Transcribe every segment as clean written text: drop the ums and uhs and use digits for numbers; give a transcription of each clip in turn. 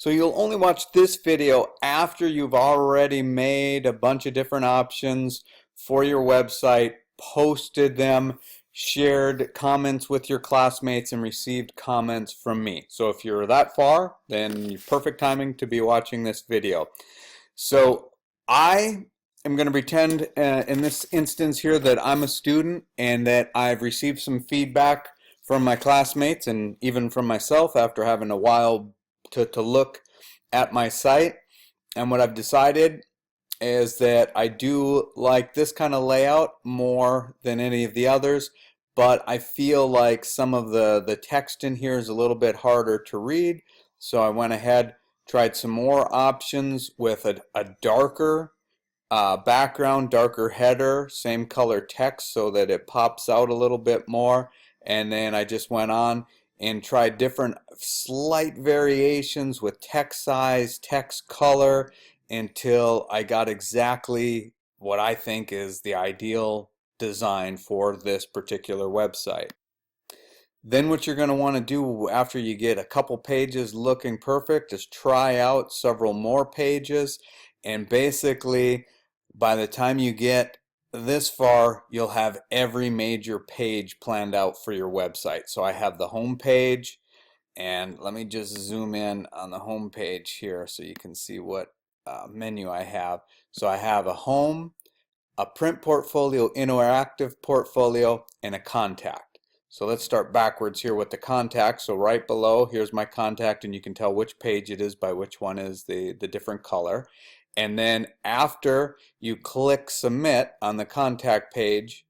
So you'll only watch this video after you've already made a bunch of different options for your website, posted them, shared comments with your classmates, and received comments from me. So if you're that far, then perfect timing to be watching this video. So I am going to pretend in this instance here that I'm a student and that I've received some feedback from my classmates and even from myself after having a while to look at my site. And what I've decided is that I do like this kind of layout more than any of the others, but I feel like some of the text in here is a little bit harder to read. So I went ahead, tried some more options with a darker background, darker header, same color text so that it pops out a little bit more. And then I just went on and tried different slight variations with text size, text color, until I got exactly what I think is the ideal design for this particular website. Then what you're going to want to do after you get a couple pages looking perfect is try out several more pages, and basically by the time you get this far, you'll have every major page planned out for your website. So I have the home page, and let me just zoom in on the home page here so you can see what menu I have. So I have a home, a print portfolio, interactive portfolio, and a contact. So let's start backwards here with the contact. So right below, here's my contact, and you can tell which page it is by which one is the different color. And then after you click submit on the contact page,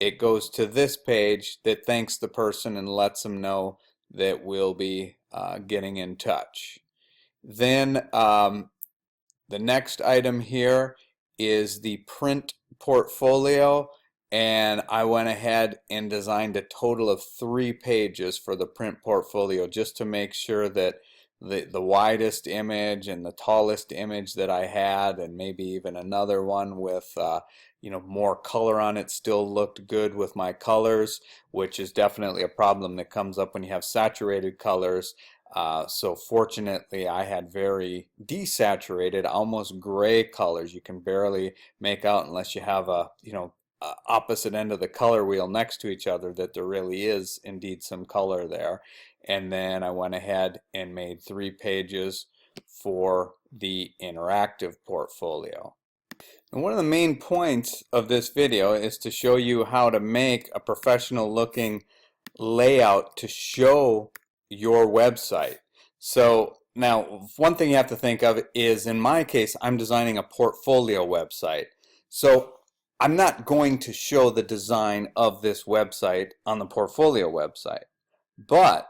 it goes to this page that thanks the person and lets them know that we'll be getting in touch. Then the next item here is the print portfolio, and I went ahead and designed a total of 3 pages for the print portfolio just to make sure that the widest image and the tallest image that I had, and maybe even another one with more color on it, still looked good with my colors, which is definitely a problem that comes up when you have saturated colors. So fortunately I had very desaturated, almost gray colors. You can barely make out unless you have a opposite end of the color wheel next to each other that there really is indeed some color there. And then I went ahead and made 3 pages for the interactive portfolio. And one of the main points of this video is to show you how to make a professional looking layout to show your website. So now one thing you have to think of is, in my case, I'm designing a portfolio website. So I'm not going to show the design of this website on the portfolio website. But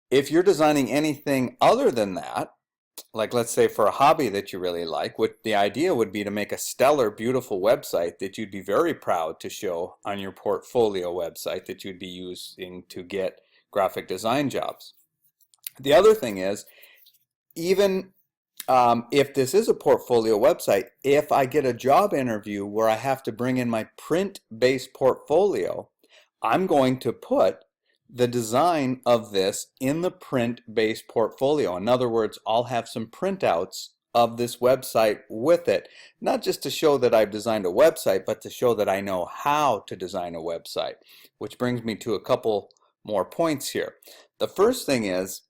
if you're designing anything other than that, like let's say for a hobby that you really like, what the idea would be to make a stellar, beautiful website that you'd be very proud to show on your portfolio website that you'd be using to get graphic design jobs. The other thing is, even if this is a portfolio website, if I get a job interview where I have to bring in my print-based portfolio, I'm going to put the design of this in the print-based portfolio. In other words, I'll have some printouts of this website with it, not just to show that I've designed a website, but to show that I know how to design a website, which brings me to a couple more points here. The first thing is,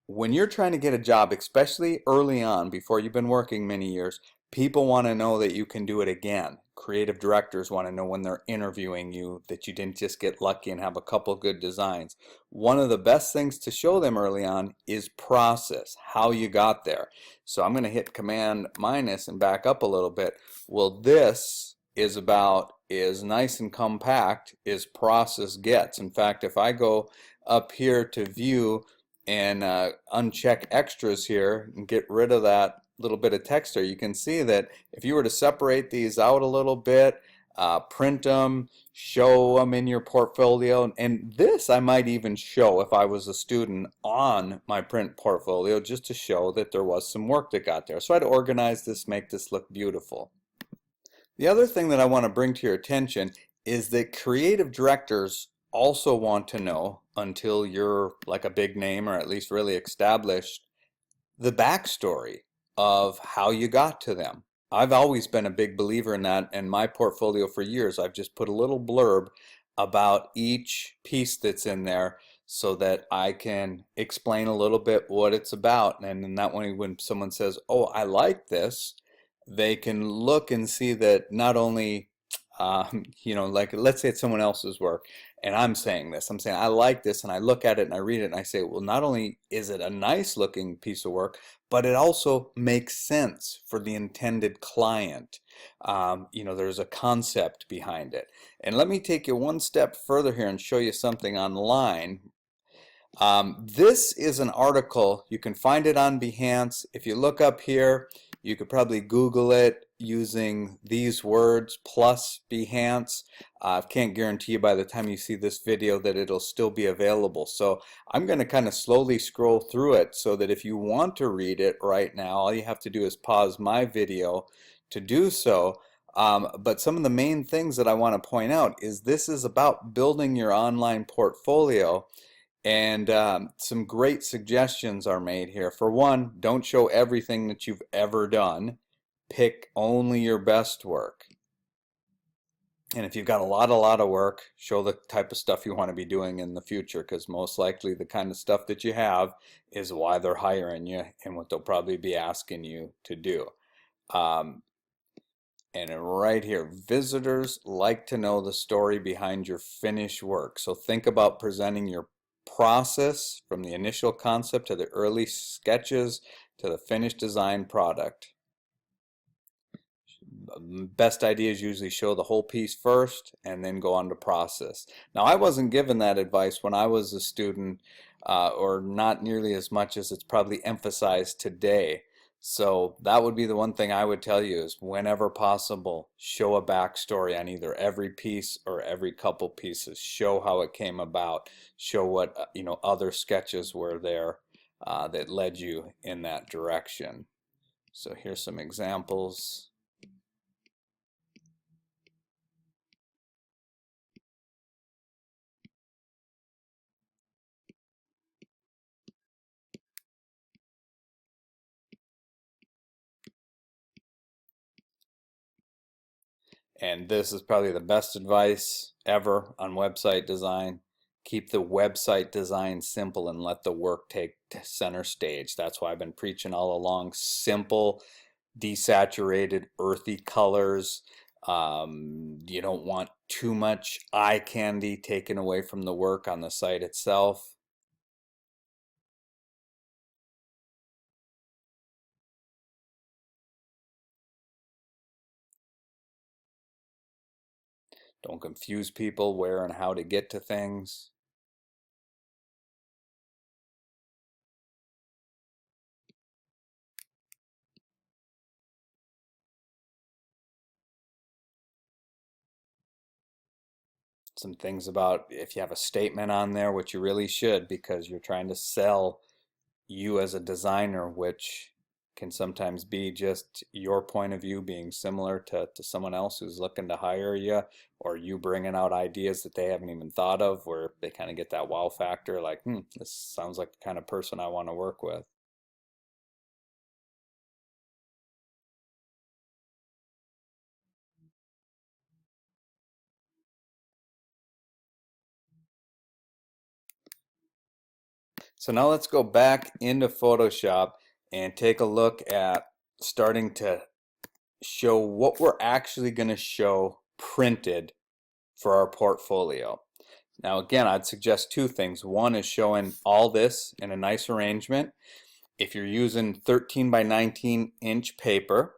when you're trying to get a job, especially early on, before you've been working many years, people want to know that you can do it again. Creative directors want to know when they're interviewing you that you didn't just get lucky and have a couple good designs. One of the best things to show them early on is process, how you got there. So I'm going to hit Command minus and back up a little bit. Well, this is about as nice and compact as process gets. In fact, if I go up here to view and uncheck extras here and get rid of that little bit of text there, you can see that if you were to separate these out a little bit, print them, show them in your portfolio, and this I might even show if I was a student on my print portfolio, just to show that there was some work that got there. So I'd organize this, make this look beautiful. The other thing that I want to bring to your attention is that creative directors also want to know, until you're like a big name or at least really established, the backstory of how you got to them. I've always been a big believer in that. In my portfolio for years, I've just put a little blurb about each piece that's in there so that I can explain a little bit what it's about. And then that way, when someone says, "Oh, I like this," they can look and see that not only, like let's say it's someone else's work and I'm saying this, I'm saying I like this, and I look at it and I read it and I say, well, not only is it a nice looking piece of work, but it also makes sense for the intended client. There's a concept behind it. And let me take you one step further here and show you something online. This is an article. You can find it on Behance. If you look up here, you could probably Google it using these words plus Behance. I can't guarantee you by the time you see this video that it'll still be available. So I'm going to kind of slowly scroll through it so that if you want to read it right now, all you have to do is pause my video to do so. But some of the main things that I want to point out is this is about building your online portfolio. And some great suggestions are made here. For one, don't show everything that you've ever done. Pick only your best work. And if you've got a lot of work, show the type of stuff you want to be doing in the future, because most likely the kind of stuff that you have is why they're hiring you and what they'll probably be asking you to do. And right here, visitors like to know the story behind your finished work. So think about presenting your process from the initial concept to the early sketches to the finished design product. Best ideas usually show the whole piece first and then go on to process. Now, I wasn't given that advice when I was a student, or not nearly as much as it's probably emphasized today. So that would be the one thing I would tell you is whenever possible, show a backstory on either every piece or every couple pieces. Show how it came about. Show what other sketches were there that led you in that direction. So here's some examples. And this is probably the best advice ever on website design. Keep the website design simple and let the work take center stage. That's why I've been preaching all along. Simple, desaturated, earthy colors. You don't want too much eye candy taken away from the work on the site itself. Don't confuse people where and how to get to things. Some things about if you have a statement on there, which you really should, because you're trying to sell you as a designer, which can sometimes be just your point of view being similar to someone else who's looking to hire you, or you bringing out ideas that they haven't even thought of, where they kind of get that wow factor, like, this sounds like the kind of person I want to work with. So now let's go back into Photoshop and take a look at starting to show what we're actually going to show printed for our portfolio. Now again, I'd suggest two things. One is showing all this in a nice arrangement. If you're using 13 by 19 inch paper,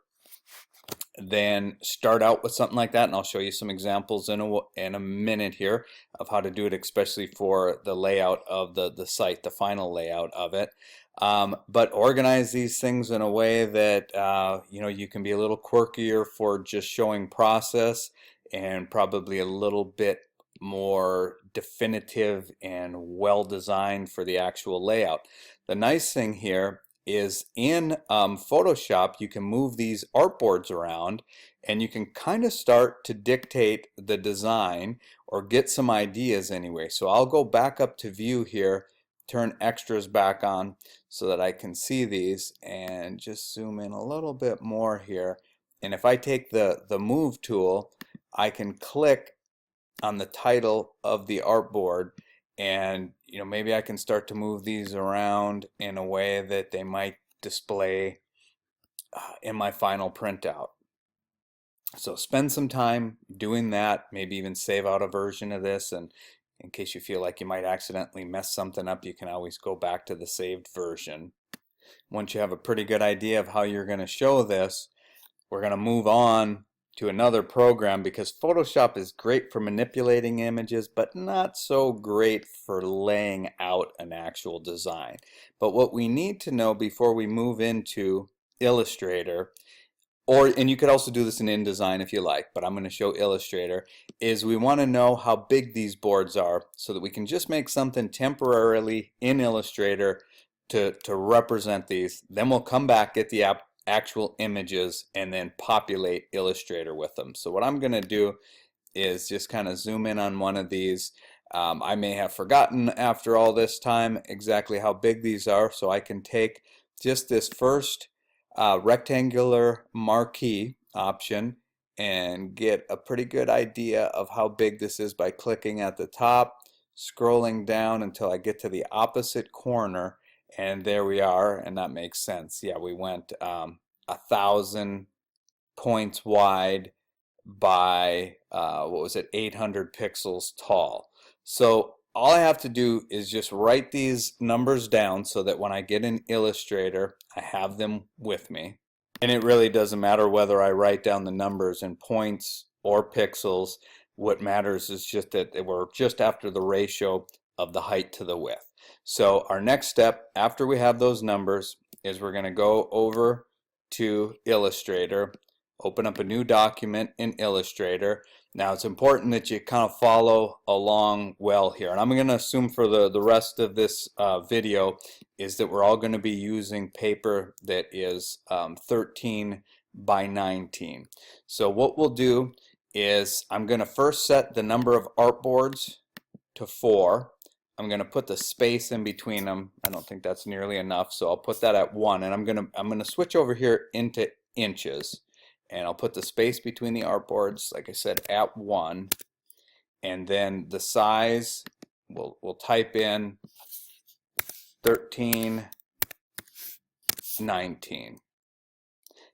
then start out with something like that, and I'll show you some examples in a minute here of how to do it, especially for the layout of the site, the final layout of it. But organize these things in a way that you can be a little quirkier for just showing process, and probably a little bit more definitive and well designed for the actual layout. The nice thing here is in Photoshop, you can move these artboards around and you can kind of start to dictate the design or get some ideas anyway. So I'll go back up to view here, turn extras back on so that I can see these, and just zoom in a little bit more here. And if I take the move tool, I can click on the title of the artboard, and maybe I can start to move these around in a way that they might display in my final printout. So spend some time doing that, maybe even save out a version of this, and in case you feel like you might accidentally mess something up, you can always go back to the saved version. Once you have a pretty good idea of how you're going to show this, we're going to move on to another program, because Photoshop is great for manipulating images, but not so great for laying out an actual design. But what we need to know before we move into Illustrator, and you could also do this in InDesign if you like, but I'm going to show Illustrator, is we want to know how big these boards are so that we can just make something temporarily in Illustrator to represent these. Then we'll come back, get the actual images, and then populate Illustrator with them. So what I'm going to do is just kind of zoom in on one of these. I may have forgotten after all this time exactly how big these are, so I can take just this first rectangular marquee option and get a pretty good idea of how big this is by clicking at the top, scrolling down until I get to the opposite corner, and there we are. And that makes sense. Yeah, we went 1,000 points wide by what was it, 800 pixels tall. So all I have to do is just write these numbers down so that when I get in Illustrator, I have them with me. And it really doesn't matter whether I write down the numbers in points or pixels. What matters is just that we're just after the ratio of the height to the width. So our next step after we have those numbers is we're going to go over to Illustrator, open up a new document in Illustrator. Now it's important that you kind of follow along well here, and I'm going to assume for the rest of this video is that we're all going to be using paper that is 13 by 19. So what we'll do is I'm going to first set the number of artboards to 4. I'm going to put the space in between them. I don't think that's nearly enough, so I'll put that at 1, and I'm going to switch over here into inches. And I'll put the space between the artboards, like I said, at 1. And then the size, we'll type in 1319.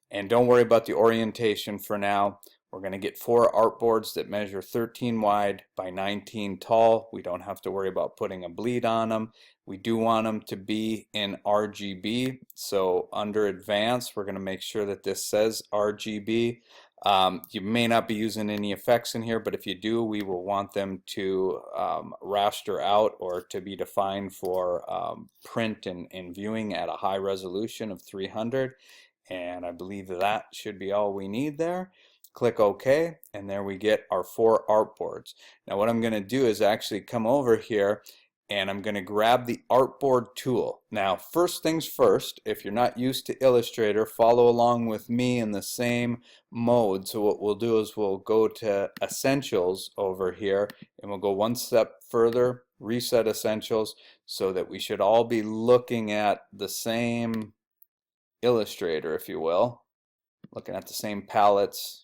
And don't worry about the orientation for now. We're going to get 4 artboards that measure 13 wide by 19 tall. We don't have to worry about putting a bleed on them. We do want them to be in RGB. So under Advanced, we're going to make sure that this says RGB. You may not be using any effects in here, but if you do, we will want them to raster out or to be defined for print and viewing at a high resolution of 300. And I believe that should be all we need there. Click OK, and there we get our 4 artboards. Now what I'm going to do is actually come over here and I'm going to grab the Artboard tool. Now first things first, if you're not used to Illustrator, follow along with me in the same mode. So what we'll do is we'll go to Essentials over here, and we'll go one step further, Reset Essentials, so that we should all be looking at the same Illustrator, if you will, looking at the same palettes,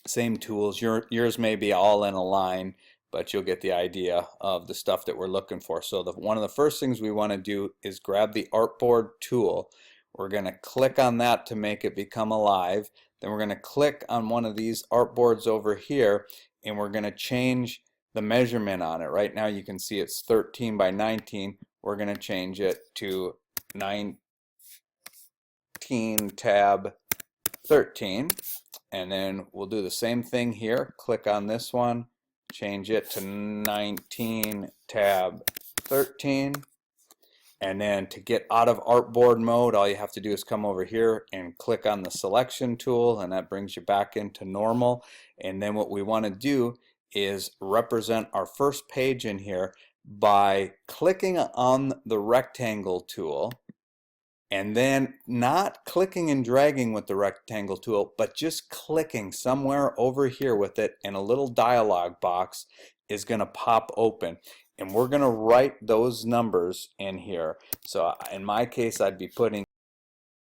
same tools. Yours may be all in a line, but you'll get the idea of the stuff that we're looking for. So one of the first things we want to do is grab the Artboard tool. We're going to click on that to make it become alive. Then we're going to click on one of these artboards over here, and we're going to change the measurement on it. Right now you can see it's 13 by 19. We're going to change it to 19 tab 13. And then we'll do the same thing here. Click on this one, change it to 19 tab 13. And then to get out of artboard mode, all you have to do is come over here and click on the selection tool, and that brings you back into normal. And then what we want to do is represent our first page in here by clicking on the rectangle tool, and then not clicking and dragging with the rectangle tool, but just clicking somewhere over here with it, and a little dialog box is going to pop open. And we're going to write those numbers in here. So in my case, I'd be putting